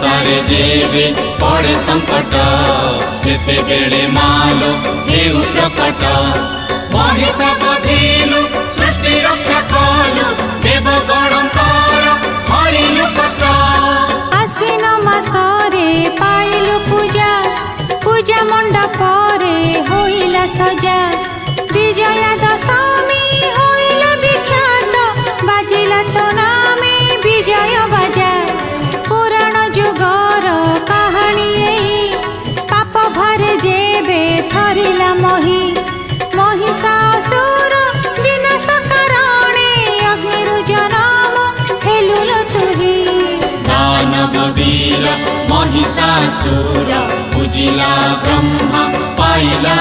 संसारे जेबे पड़े संकट सेते बेले मालो हेउ प्रकट महिषा बधिलु सृष्टि रक्षा कलु देवगणंकर हरिलु कष्ट आश्विन मासरे पाइलु पूजा पूजा मंडपरे होइला सजा विजया दशमी होइला विख्यात बाजिला तो नामे विजय बाजा पुराण जुगर कहानी एही पाप भरे जेबे थरिला मही महिषासुर विनाश करणे अग्निरु जनम हेलुल तुही दानव वीर महिषासुर पूजिला ब्रह्मा पाइला